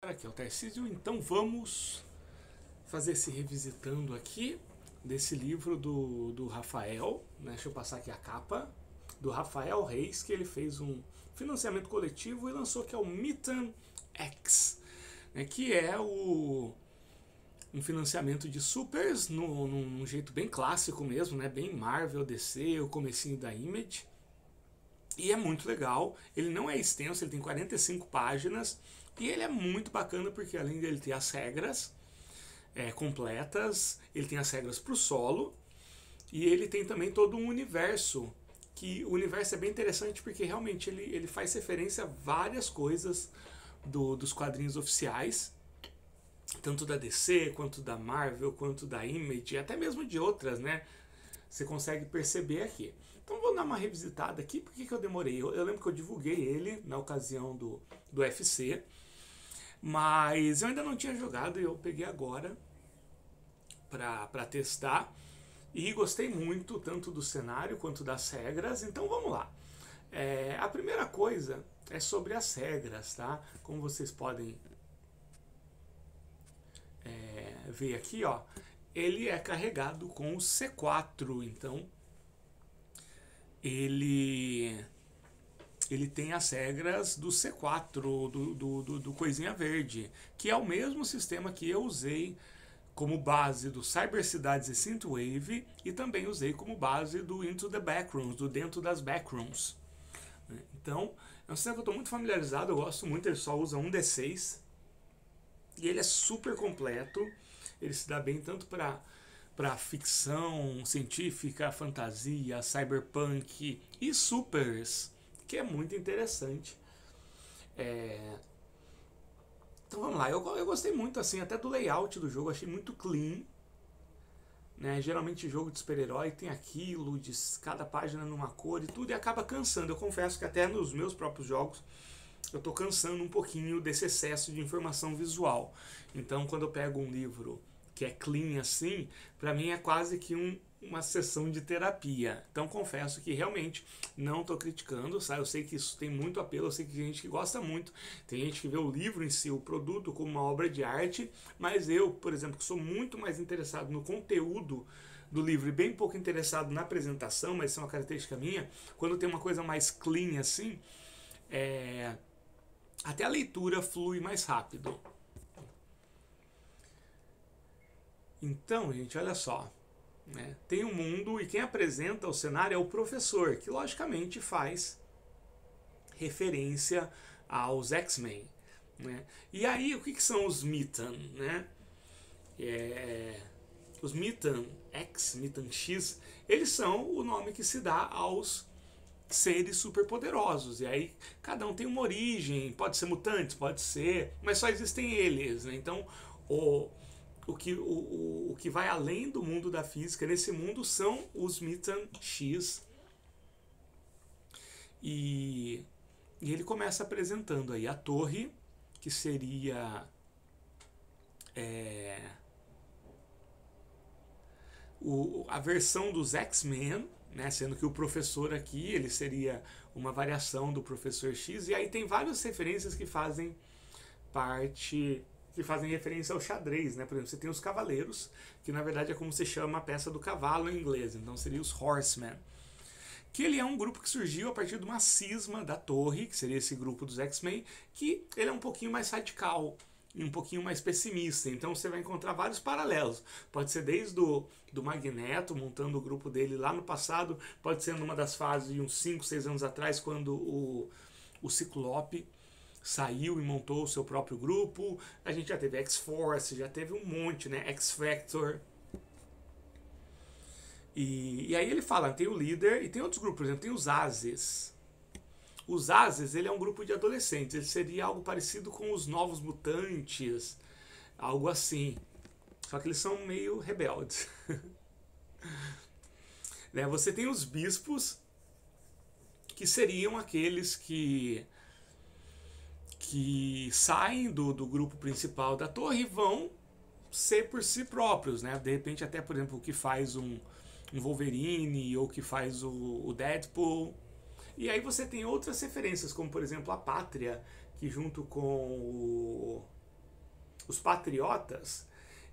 Aqui é o Tarcísio, então vamos fazer esse revisitando aqui desse livro do Rafael, né? Deixa eu passar aqui a capa, do Rafael Reis, que ele fez um financiamento coletivo e lançou, que é o Mython X, né? Que é um financiamento de supers num jeito bem clássico mesmo, né? Bem Marvel, DC, o comecinho da Image. E é muito legal, ele não é extenso, ele tem 45 páginas e ele é muito bacana porque além dele ter as regras completas, ele tem as regras para o solo e ele tem também todo um universo, que o universo é bem interessante porque realmente ele faz referência a várias coisas dos quadrinhos oficiais, tanto da DC, quanto da Marvel, quanto da Image, até mesmo de outras, né? Você consegue perceber aqui. Então vou dar uma revisitada aqui. Por que eu demorei? Eu lembro que eu divulguei ele na ocasião do UFC, mas eu ainda não tinha jogado e eu peguei agora para testar. E gostei muito, tanto do cenário quanto das regras. Então vamos lá. A primeira coisa é sobre as regras, tá? Como vocês podem ver aqui, ó, ele é carregado com o C4, então ele tem as regras do C4, do Coisinha Verde, que é o mesmo sistema que eu usei como base do Cyber Cidades e Synthwave e também usei como base do Into the Backrooms, do Dentro das Backrooms. Então, é um sistema que eu estou muito familiarizado, eu gosto muito, ele só usa um D6 e ele é super completo, ele se dá bem tanto para ficção científica, fantasia, cyberpunk e supers, que é muito interessante. Então vamos lá, eu gostei muito assim, até do layout do jogo, achei muito clean, né? Geralmente jogo de super-herói tem aquilo, de cada página numa cor e tudo, e acaba cansando. Eu confesso que até nos meus próprios jogos eu tô cansando um pouquinho desse excesso de informação visual. Então quando eu pego um livro que é clean assim, para mim é quase que uma sessão de terapia. Então confesso que realmente não estou criticando, sabe? Eu sei que isso tem muito apelo, eu sei que tem gente que gosta muito, tem gente que vê o livro em si, o produto, como uma obra de arte, mas eu, por exemplo, que sou muito mais interessado no conteúdo do livro e bem pouco interessado na apresentação, mas isso é uma característica minha, quando tem uma coisa mais clean assim, até a leitura flui mais rápido. Então, gente, olha só, né? Tem um mundo e quem apresenta o cenário é o professor, que logicamente faz referência aos X-Men, né? E aí, o que são os Mython, né? Os Mython X, Mython X, eles são o nome que se dá aos seres superpoderosos. E aí, cada um tem uma origem, pode ser mutantes, pode ser, mas só existem eles, né? Então, o que vai além do mundo da física nesse mundo são os Mython X. E ele começa apresentando aí a torre, que seria a versão dos X-Men, né? Sendo que o professor aqui ele seria uma variação do Professor X. E aí tem várias referências que fazem referência ao xadrez, né? Por exemplo, você tem os cavaleiros, que na verdade é como se chama a peça do cavalo em inglês, então seria os Horsemen. Que ele é um grupo que surgiu a partir de uma cisma da Torre, que seria esse grupo dos X-Men, que ele é um pouquinho mais radical e um pouquinho mais pessimista. Então você vai encontrar vários paralelos. Pode ser desde do Magneto, montando o grupo dele lá no passado, pode ser numa das fases de uns 5, 6 anos atrás, quando o Ciclope saiu e montou o seu próprio grupo. A gente já teve X-Force, já teve um monte, né? X-Factor. E aí ele fala, tem o líder e tem outros grupos, por exemplo, tem os Ases. Os Ases, ele é um grupo de adolescentes, ele seria algo parecido com os Novos Mutantes, algo assim. Só que eles são meio rebeldes. Né? Você tem os bispos, que seriam aqueles que saem do grupo principal da torre e vão ser por si próprios, né? De repente até, por exemplo, o que faz um Wolverine ou que faz o Deadpool. E aí você tem outras referências, como por exemplo a Pátria, que junto com os patriotas,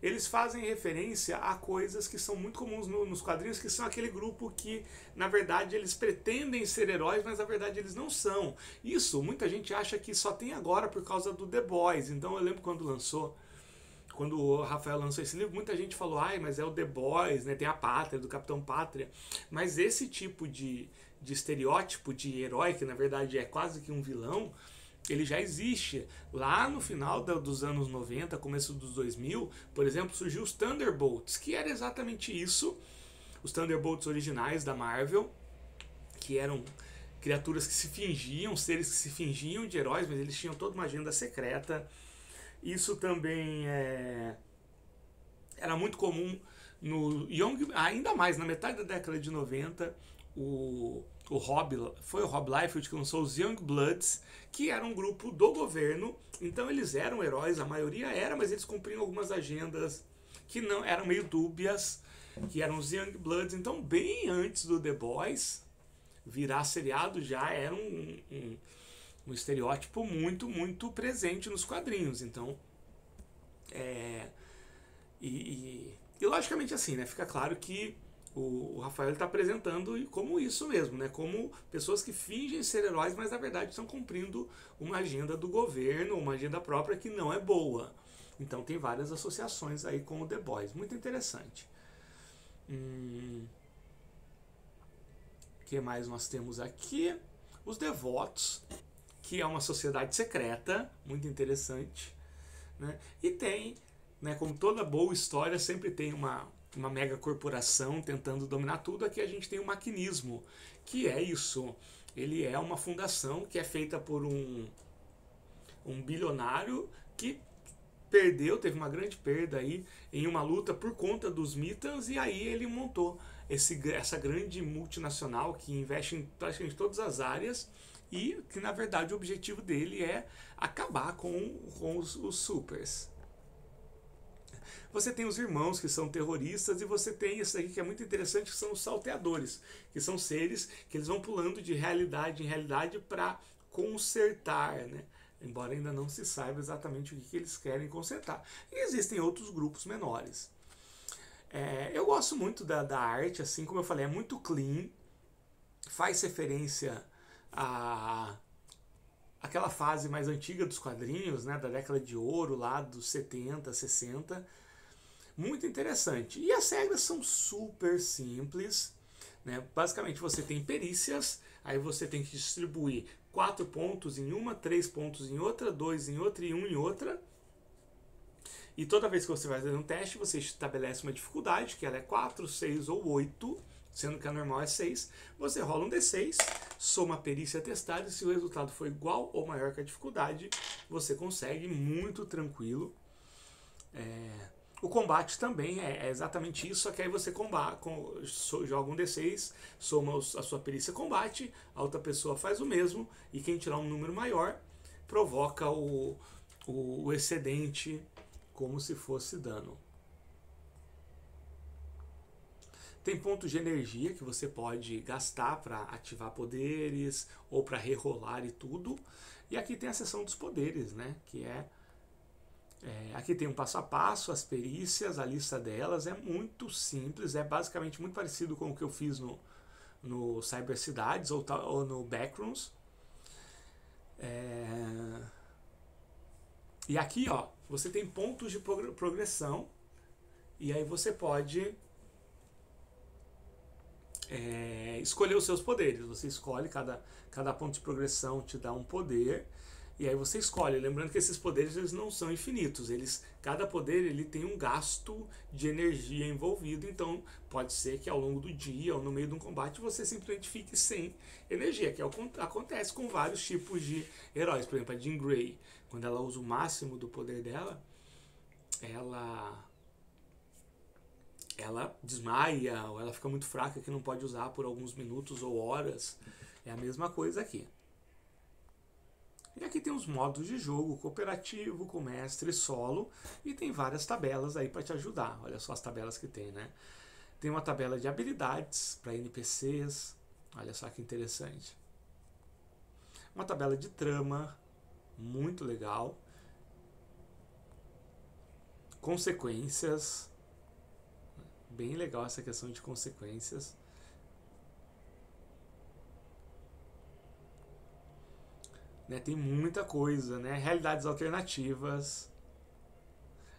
eles fazem referência a coisas que são muito comuns nos quadrinhos, que são aquele grupo que, na verdade, eles pretendem ser heróis, mas na verdade eles não são. Isso, muita gente acha que só tem agora por causa do The Boys. Então eu lembro quando o Rafael lançou esse livro, muita gente falou, ai, mas é o The Boys, né? Tem a Pátria, do Capitão Pátria. Mas esse tipo de estereótipo de herói, que na verdade é quase que um vilão, ele já existe. Lá no final dos anos 90, começo dos 2000, por exemplo, surgiu os Thunderbolts, que era exatamente isso. Os Thunderbolts originais da Marvel, que eram criaturas que se fingiam, seres que se fingiam de heróis, mas eles tinham toda uma agenda secreta. Isso também era muito comum no Young, ainda mais na metade da década de 90, foi o Rob Liefeld que lançou os Young Bloods, que era um grupo do governo. Então eles eram heróis, a maioria era, mas eles cumpriam algumas agendas que não eram meio dúbias, que eram os Young Bloods. Então, bem antes do The Boys virar seriado, já era um estereótipo muito, muito presente nos quadrinhos. Então, e logicamente assim, né, fica claro que o Rafael está apresentando como isso mesmo, né, como pessoas que fingem ser heróis, mas na verdade estão cumprindo uma agenda do governo, uma agenda própria que não é boa. Então tem várias associações aí com o The Boys, muito interessante. O que mais nós temos aqui? Os Devotos, que é uma sociedade secreta, muito interessante, né? E tem, né, como toda boa história, sempre tem uma mega corporação tentando dominar tudo. Aqui a gente tem o Maquinismo, que é isso. Ele é uma fundação que é feita por um bilionário que teve uma grande perda aí em uma luta por conta dos Mitans, e aí ele montou essa grande multinacional que investe em praticamente todas as áreas, e que na verdade o objetivo dele é acabar com os supers. Você tem os irmãos, que são terroristas, e você tem isso aqui que é muito interessante, que são os salteadores, que são seres que eles vão pulando de realidade em realidade para consertar, né? Embora ainda não se saiba exatamente o que eles querem consertar. E existem outros grupos menores. Eu gosto muito da arte, assim como eu falei, é muito clean, faz referência àquela fase mais antiga dos quadrinhos, né, da década de ouro, lá dos 70, 60. Muito interessante. E as regras são super simples, né? Basicamente você tem perícias, aí você tem que distribuir 4 pontos em uma, 3 pontos em outra, 2 em outra e 1 em outra. E toda vez que você vai fazer um teste, você estabelece uma dificuldade, que ela é 4, 6 ou 8, sendo que a normal é 6. Você rola um D6, soma a perícia testada, e se o resultado for igual ou maior que a dificuldade, você consegue muito tranquilo. O combate também é exatamente isso, só que aí você joga um D6, soma a sua perícia combate, a outra pessoa faz o mesmo, e quem tirar um número maior provoca o excedente como se fosse dano. Tem pontos de energia que você pode gastar para ativar poderes ou para rerolar e tudo. E aqui tem a seção dos poderes, né? Que aqui tem um passo a passo, as perícias, a lista delas. É muito simples, é basicamente muito parecido com o que eu fiz no Cyber Cidades ou no Backrooms. E aqui, ó, você tem pontos de progressão, e aí você pode escolher os seus poderes. Você escolhe, cada ponto de progressão te dá um poder, e aí você escolhe. Lembrando que esses poderes eles não são infinitos, cada poder ele tem um gasto de energia envolvido, então pode ser que ao longo do dia ou no meio de um combate você simplesmente fique sem energia, que acontece com vários tipos de heróis. Por exemplo, a Jean Grey, quando ela usa o máximo do poder dela, ela desmaia, ou ela fica muito fraca que não pode usar por alguns minutos ou horas. É a mesma coisa aqui. E aqui tem os modos de jogo: cooperativo, com mestre, solo, e tem várias tabelas aí para te ajudar. Olha só as tabelas que tem, né? Tem uma tabela de habilidades para NPCs, olha só que interessante. Uma tabela de trama, muito legal. consequências. Bem legal essa questão de consequências. Né, tem muita coisa, né? Realidades alternativas,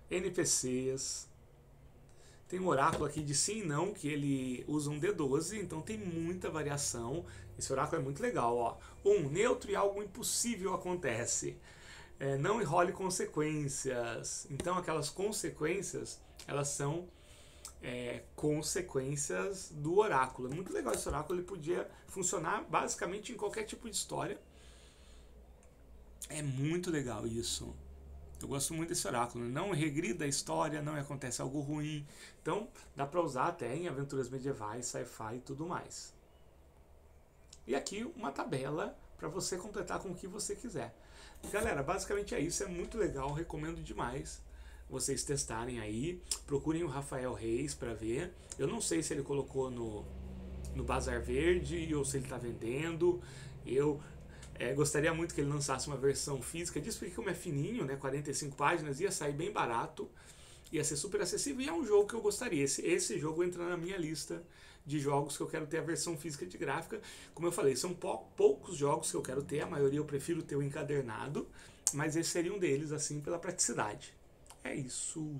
NPCs. Tem um oráculo aqui de sim e não, que ele usa um D12, então tem muita variação. Esse oráculo é muito legal, ó. Neutro e algo impossível acontece. Não enrole consequências. Então aquelas consequências, elas são consequências do oráculo. É muito legal esse oráculo, ele podia funcionar basicamente em qualquer tipo de história. É muito legal isso. Eu gosto muito desse oráculo. Não regrida a história, não acontece algo ruim. Então, dá pra usar até em aventuras medievais, sci-fi e tudo mais. E aqui uma tabela para você completar com o que você quiser. Galera, basicamente é isso. É muito legal, recomendo demais vocês testarem aí. Procurem o Rafael Reis para ver. Eu não sei se ele colocou no Bazar Verde ou se ele está vendendo. Eu gostaria muito que ele lançasse uma versão física disso, porque como é fininho, né, 45 páginas, ia sair bem barato, ia ser super acessível, e é um jogo que eu gostaria. Esse jogo entra na minha lista de jogos que eu quero ter a versão física de gráfica. Como eu falei, são poucos jogos que eu quero ter, a maioria eu prefiro ter o encadernado, mas esse seria um deles, assim, pela praticidade. É isso.